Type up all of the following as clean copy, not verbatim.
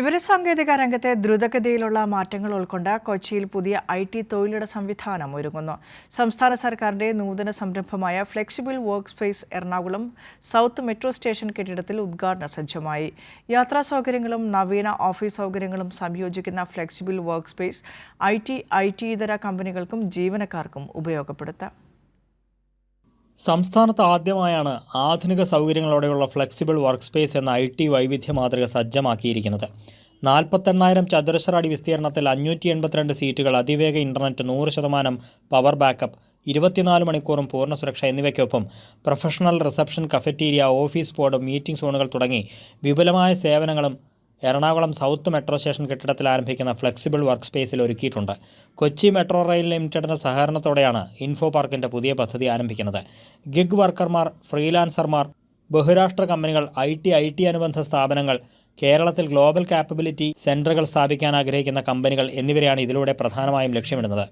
വിവരസാങ്കേതിക രംഗത്തെ ദ്രുതഗതിയിലുള്ള മാറ്റങ്ങൾ ഉൾക്കൊണ്ട് കൊച്ചിയിൽ പുതിയ IT തൊഴിലിട സംവിധാനം ഒരുങ്ങുന്നു. സംസ്ഥാന സർക്കാരിന്റെ നൂതന സംരംഭമായ flexible work space Ernakulam south metro station കെട്ടിടത്തിൽ ഉദ്ഘാടന സജ്ജമായി. യാത്രാ സൗകര്യങ്ങളും നവീന ഓഫീസ് സൗകര്യങ്ങളും സംയോജിക്കുന്ന ഫ്ലെക്സിബിൾ വർക്ക് സ്പേസ് IT ഇതര കമ്പനികൾക്കും ജീവനക്കാർക്കും ഉപയോഗപ്പെടുത്താം. സംസ്ഥാനത്ത് ആദ്യമായാണ് ആധുനിക സൗകര്യങ്ങളോടെയുള്ള ഫ്ലെക്സിബിൾ വർക്ക് സ്പേസ് എന്ന IT വൈവിധ്യ മാതൃക സജ്ജമാക്കിയിരിക്കുന്നത്. 48,000 ചതുരശ്ര അടി വിസ്തീർണത്തിൽ 582 സീറ്റുകൾ, അതിവേഗ ഇന്റർനെറ്റ്, 100% പവർ ബാക്കപ്പ്, 24 മണിക്കൂറും പൂർണ്ണ സുരക്ഷ എന്നിവയ്ക്കൊപ്പം professional reception, cafeteria, office board, meeting സോണുകൾ തുടങ്ങി വിപുലമായ സേവനങ്ങളും എറണാകുളം സൗത്ത് മെട്രോ സ്റ്റേഷൻ കെട്ടിടത്തിൽ ആരംഭിക്കുന്ന ഫ്ലെക്സിബിൾ വർക്ക് സ്പേസിൽ ഒരുക്കിയിട്ടുണ്ട്. കൊച്ചി മെട്രോ റെയിൽ ലിമിറ്റഡിന്റെ സഹകരണത്തോടെയാണ് ഇൻഫോ പാർക്കിന്റെ പുതിയ പദ്ധതി ആരംഭിക്കുന്നത്. ഗിഗ് വർക്കർമാർ, ഫ്രീലാൻസർമാർ, ബഹുരാഷ്ട്ര കമ്പനികൾ, IT അനുബന്ധ സ്ഥാപനങ്ങൾ, കേരളത്തിൽ ഗ്ലോബൽ കാപ്പബിലിറ്റി സെന്ററുകൾ സ്ഥാപിക്കാൻ ആഗ്രഹിക്കുന്ന കമ്പനികൾ എന്നിവരെയാണ് ഇതിലൂടെ പ്രധാനമായും ലക്ഷ്യമിടുന്നത്.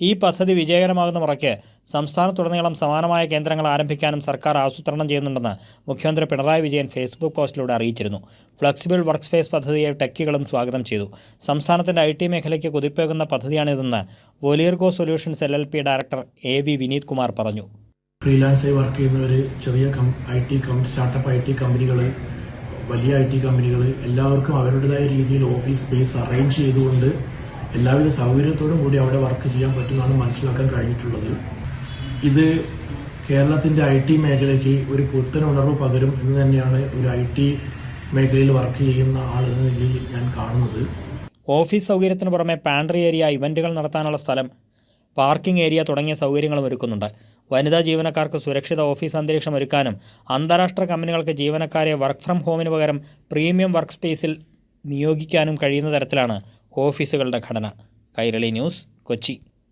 ഈ പദ്ധതി വിജയകരമാകുന്ന മുറയ്ക്ക് സംസ്ഥാനത്തുടനീളം സമാനമായ കേന്ദ്രങ്ങൾ ആരംഭിക്കാനും സർക്കാർ ആസൂത്രണം ചെയ്യുന്നുണ്ടെന്ന് മുഖ്യമന്ത്രി പിണറായി വിജയൻ ഫേസ്ബുക്ക് പോസ്റ്റിലൂടെ അറിയിച്ചിരുന്നു. ഫ്ലെക്സിബിൾ വർക്ക് സ്പേസ് പദ്ധതിയെ ടെക്കുകളും സ്വാഗതം ചെയ്തു. സംസ്ഥാനത്തിന്റെ IT മേഖലയ്ക്ക് കുതിപ്പേകുന്ന പദ്ധതിയാണിതെന്ന് വൊലീർഗോ solutions LLP director AV Vineeth Kumar പറഞ്ഞു. ഫ്രീലാൻസായി വർക്ക് ചെയ്യുന്നവർ, ചെറിയ സ്റ്റാർട്ടപ്പ് IT കമ്പനികൾ, വലിയ IT കമ്പനികൾ, എല്ലാവർക്കും അവരുടേതായ രീതിയിൽ ഓഫീസ് സ്പേസ് അറേഞ്ച് ചെയ്തുകൊണ്ട് എല്ലാവിധ സൗകര്യത്തോടും കൂടി അവിടെ വർക്ക് ചെയ്യാൻ പറ്റുന്നതാണ് മനസ്സിലാക്കാൻ കഴിഞ്ഞിട്ടുള്ളത്. ഇത് കേരളത്തിന്റെ IT മേഖലയ്ക്ക് ഒരു പുത്തൻ ഉണർവ് പകരും എന്ന് തന്നെയാണ് ഒരു IT മേഖലയിൽ വർക്ക് ചെയ്യുന്ന ആളെന്ന നിലയിൽ ഞാൻ കാണുന്നത്. ഓഫീസ് സൗകര്യത്തിന് പുറമെ പാൻട്രി ഏരിയ, ഇവന്റുകൾ നടത്താനുള്ള സ്ഥലം, പാർക്കിംഗ് ഏരിയ തുടങ്ങിയ സൗകര്യങ്ങളും ഒരുക്കുന്നുണ്ട്. വനിതാ ജീവനക്കാർക്ക് സുരക്ഷിത ഓഫീസ് അന്തരീക്ഷം ഒരുക്കാനും അന്താരാഷ്ട്ര കമ്പനികൾക്ക് ജീവനക്കാരെ വർക്ക് ഫ്രം ഹോമിന് പകരം പ്രീമിയം വർക്ക് സ്പേസിൽ നിയോഗിക്കാനും കഴിയുന്ന തരത്തിലാണ് ഓഫീസുകളുടെ ഘടന. കൈരളി ന്യൂസ്, കൊച്ചി.